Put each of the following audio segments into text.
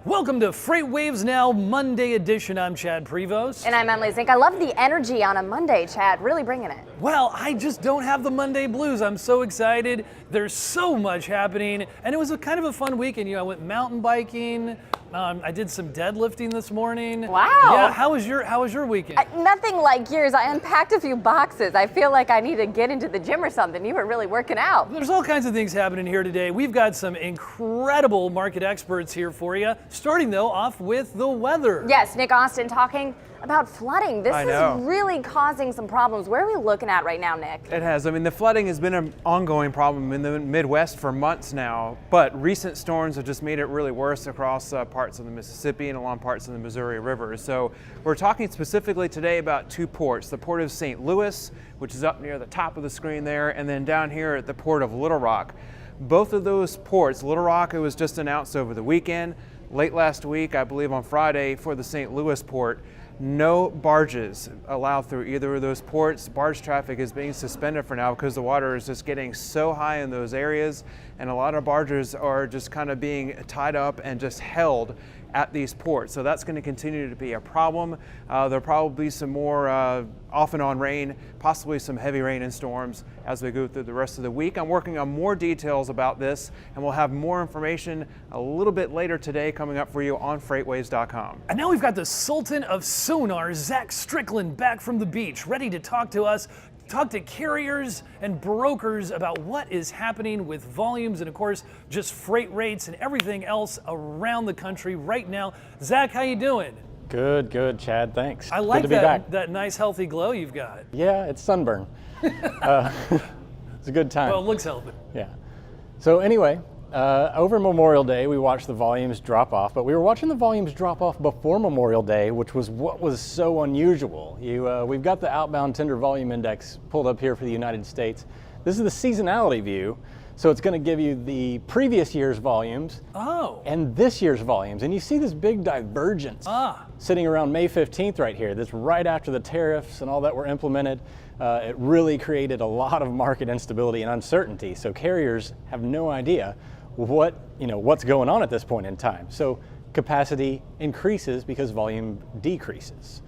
Welcome to FreightWaves NOW Monday edition. I'm Chad Prevost. And I'm Emily Zink. I love the energy on a Monday, Chad. Really bringing it. Well, I just don't have the Monday blues. I'm so excited. There's so much happening. And it was kind of a fun weekend. You know, I went mountain biking. I did some deadlifting this morning. Wow. Yeah, how was your weekend? Nothing like yours. I unpacked a few boxes. I feel like I need to get into the gym or something. You were really working out. There's all kinds of things happening here today. We've got some incredible market experts here for you. Starting though off with the weather. Yes, Nick Austin talking about flooding. This is really causing some problems. Where are we looking at right now, Nick? It has. I mean, the flooding has been an ongoing problem in the Midwest for months now, but recent storms have just made it really worse across parts of the Mississippi and along parts of the Missouri River. So we're talking specifically today about two ports, the port of St. Louis, which is up near the top of the screen there, and then down here at the port of Little Rock. Both of those ports, Little Rock, it was just announced over the weekend. Late last week, I believe on Friday, for the St. Louis port, no barges allowed through either of those ports. Barge traffic is being suspended for now because the water is just getting so high in those areas, and a lot of barges are just kind of being tied up and just held at these ports. So that's going to continue to be a problem. There'll probably be some more off and on rain, possibly some heavy rain and storms as we go through the rest of the week. I'm working on more details about this, and we'll have more information a little bit later today coming up for you on FreightWaves.com. And now we've got the Sultan of Sonar, Zach Strickland, back from the beach, ready to talk to us. Talk to carriers and brokers about what is happening with volumes and, of course, just freight rates and everything else around the country right now. Zach, how you doing? Good, Chad. Thanks. I like Good to be back. that nice, healthy glow you've got. Yeah, it's sunburn. It's a good time. Well, it looks healthy. Yeah. So anyway, over Memorial Day, we watched the volumes drop off, but we were watching the volumes drop off before Memorial Day, which was what was so unusual. We've got the outbound tender volume index pulled up here for the United States. This is the seasonality view, so it's going to give you the previous year's volumes and this year's volumes. And you see this big divergence sitting around May 15th right here. That's right after the tariffs and all that were implemented. It really created a lot of market instability and uncertainty. So carriers have no idea what's going on at this point in time. So capacity increases because volume decreases.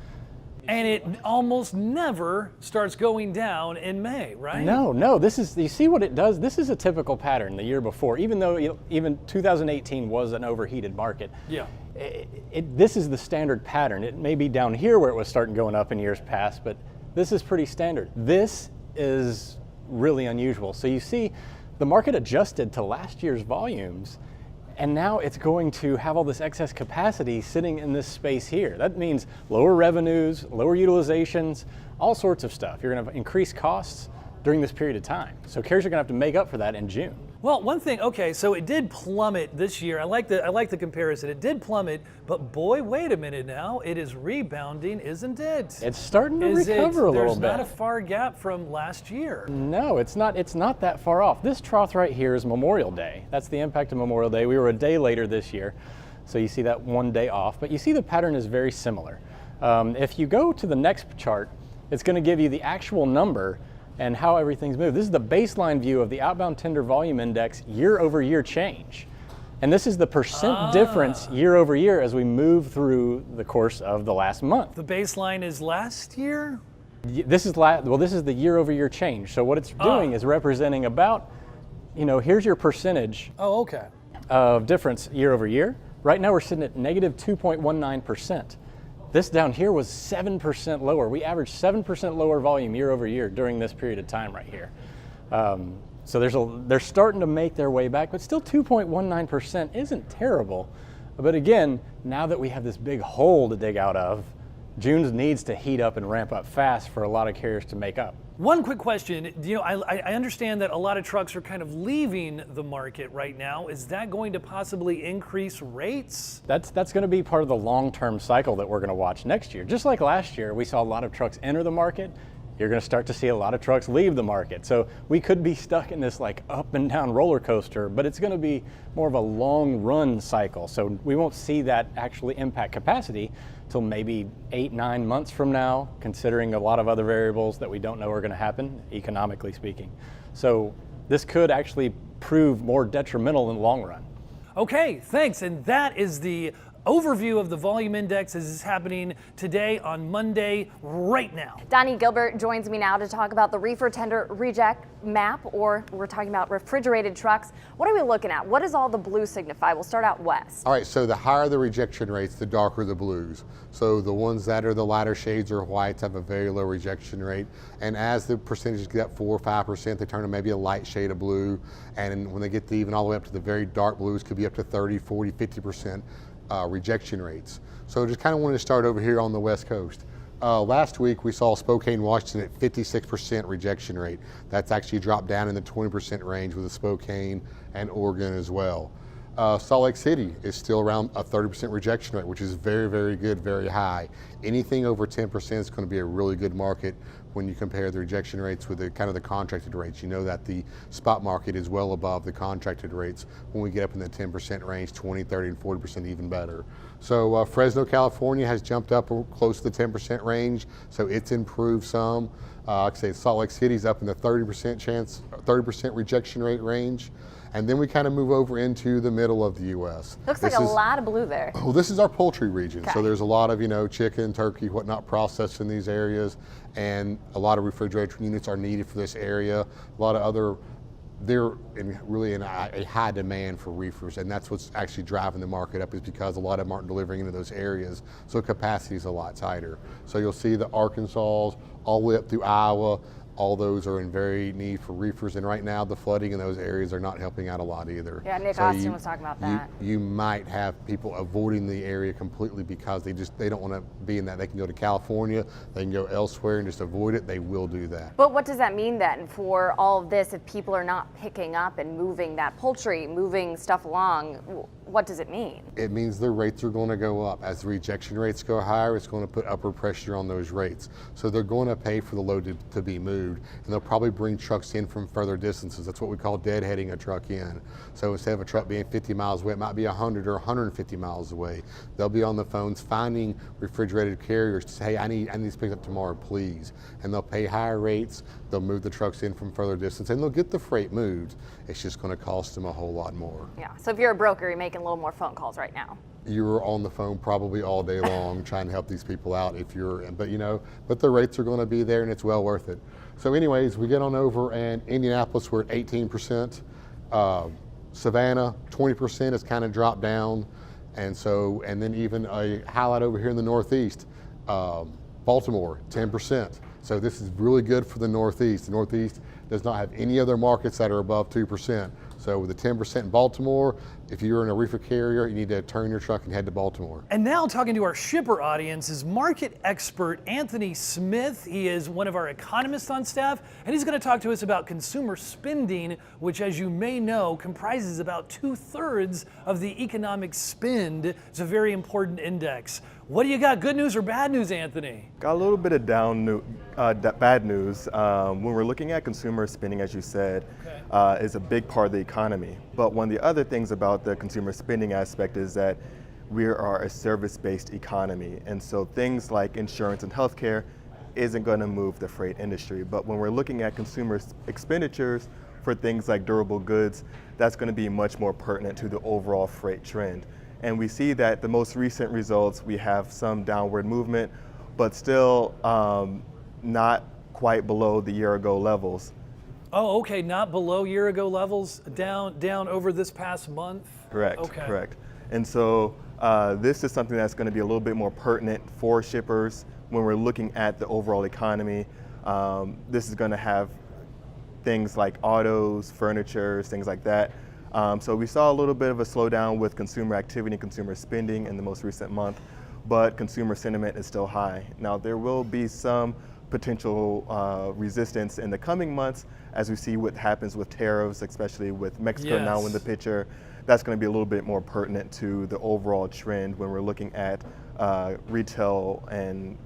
And it almost never starts going down in May, right? No, you see what it does? This is a typical pattern the year before, even though even 2018 was an overheated market. Yeah. This is the standard pattern. It may be down here where it was starting going up in years past, but this is pretty standard. This is really unusual. So you see, the market adjusted to last year's volumes, and now it's going to have all this excess capacity sitting in this space here. That means lower revenues, lower utilizations, all sorts of stuff. You're going to increase costs during this period of time. So carriers are going to have to make up for that in June. Well, one thing, okay, so it did plummet this year. I like the comparison. It did plummet, but boy, wait a minute now. It is rebounding, isn't it? It's starting to recover a little bit. There's not a far gap from last year. No, it's not that far off. This trough right here is Memorial Day. That's the impact of Memorial Day. We were a day later this year, so you see that one day off, but you see the pattern is very similar. If you go to the next chart, it's going to give you the actual number and how everything's moved. This is the baseline view of the outbound tender volume index year over year change. And this is the percent difference year over year as we move through the course of the last month. The baseline is last year? This is the year over year change. So what it's doing is representing about, here's your percentage of difference year over year. Right now we're sitting at negative 2.19%. This down here was 7% lower. We averaged 7% lower volume year over year during this period of time right here. So they're starting to make their way back, but still 2.19% isn't terrible. But again, now that we have this big hole to dig out of, June needs to heat up and ramp up fast for a lot of carriers to make up. One quick question. I understand that a lot of trucks are kind of leaving the market right now. Is that going to possibly increase rates? That's going to be part of the long-term cycle that we're going to watch next year. Just like last year, we saw a lot of trucks enter the market. You're going to start to see a lot of trucks leave the market. So we could be stuck in this like up and down roller coaster, but it's going to be more of a long run cycle. So we won't see that actually impact capacity till maybe 8-9 months from now, considering a lot of other variables that we don't know are going to happen, economically speaking. So this could actually prove more detrimental in the long run. Okay, thanks. And that is the overview of the volume index as is happening today on Monday right now. Donnie Gilbert joins me now to talk about the reefer tender reject map, or we're talking about refrigerated trucks. What are we looking at? What does all the blue signify? We'll start out west. All right, so the higher the rejection rates, the darker the blues. So the ones that are the lighter shades or whites have a very low rejection rate. And as the percentages get up 4 or 5%, they turn to maybe a light shade of blue. And when they get to even all the way up to the very dark blues, could be up to 30, 40, 50%. Rejection rates. So just kind of wanted to start over here on the West Coast. Last week we saw Spokane, Washington at 56% rejection rate. That's actually dropped down in the 20% range with the Spokane and Oregon as well. Salt Lake City is still around a 30% rejection rate, which is very, very good, very high. Anything over 10% is going to be a really good market when you compare the rejection rates with the kind of the contracted rates. You know that the spot market is well above the contracted rates when we get up in the 10% range, 20, 30, and 40% even better. So Fresno, California has jumped up close to the 10% range, so it's improved some. Like I say, Salt Lake City's up in the 30% rejection rate range. And then we kind of move over into the middle of the U.S. Looks like a lot of blue there. Oh, this is our poultry region. Okay. So there's a lot of, chicken, turkey, whatnot processed in these areas. And a lot of refrigerator units are needed for this area. A lot of other, they're really in a high demand for reefers. And that's what's actually driving the market up, is because a lot of them aren't delivering into those areas. So capacity is a lot tighter. So you'll see the Arkansas all the way up through Iowa. All those are in very need for reefers, and right now the flooding in those areas are not helping out a lot either. Yeah, Nick Austin was talking about that. You might have people avoiding the area completely because they don't want to be in that. They can go to California, they can go elsewhere and just avoid it. They will do that. But what does that mean then for all of this if people are not picking up and moving that poultry, moving stuff along? What does it mean? It means the rates are going to go up. As the rejection rates go higher, it's going to put upward pressure on those rates. So they're going to pay for the load to be moved, and they'll probably bring trucks in from further distances. That's what we call deadheading a truck in. So instead of a truck being 50 miles away, it might be 100 or 150 miles away. They'll be on the phones finding refrigerated carriers to say, hey, I need this picked up tomorrow, please. And they'll pay higher rates. They'll move the trucks in from further distance, and they'll get the freight moved. It's just going to cost them a whole lot more. Yeah, so if you're a broker, you're making a little more phone calls right now. You're on the phone probably all day long trying to help these people out but the rates are going to be there, and it's well worth it. So anyways, we get on over, and Indianapolis, we're at 18%. Savannah, 20% has kind of dropped down. And then even a highlight over here in the Northeast, Baltimore, 10%. So this is really good for the Northeast. The Northeast does not have any other markets that are above 2%. So with the 10% in Baltimore, if you're in a reefer carrier, you need to turn your truck and head to Baltimore. And now talking to our shipper audience is market expert Anthony Smith. He is one of our economists on staff, and he's going to talk to us about consumer spending, which, as you may know, comprises about 2/3 of the economic spend. It's a very important index. What do you got, good news or bad news, Anthony? Got a little bit of bad news. When we're looking at consumer spending, as you said, is a big part of the economy. But one of the other things about the consumer spending aspect is that we are a service-based economy. And so things like insurance and healthcare isn't going to move the freight industry. But when we're looking at consumer expenditures for things like durable goods, that's going to be much more pertinent to the overall freight trend. And we see that the most recent results, we have some downward movement, but still not quite below the year-ago levels. Oh, okay, not below year-ago levels, down over this past month? Correct, okay. Correct. And so this is something that's going to be a little bit more pertinent for shippers when we're looking at the overall economy. This is going to have things like autos, furniture, things like that. So we saw a little bit of a slowdown with consumer activity, consumer spending in the most recent month, but consumer sentiment is still high. Now there will be some potential resistance in the coming months as we see what happens with tariffs, especially with Mexico now in the picture. That's going to be a little bit more pertinent to the overall trend when we're looking at retail and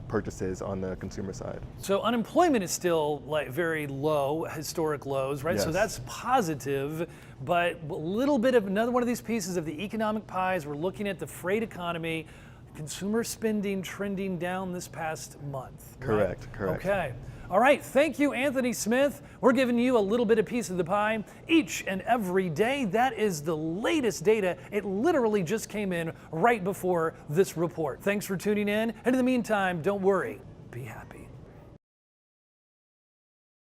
purchases on the consumer side. So unemployment is still very low, historic lows, right? Yes. So that's positive, but a little bit of another one of these pieces of the economic pies. We're looking at the freight economy. consumer spending trending down this past month. Correct, right? correct. Okay. All right, thank you, Anthony Smith. We're giving you a little bit of piece of the pie each and every day. That is the latest data. It literally just came in right before this report. Thanks for tuning in. And in the meantime, don't worry, be happy.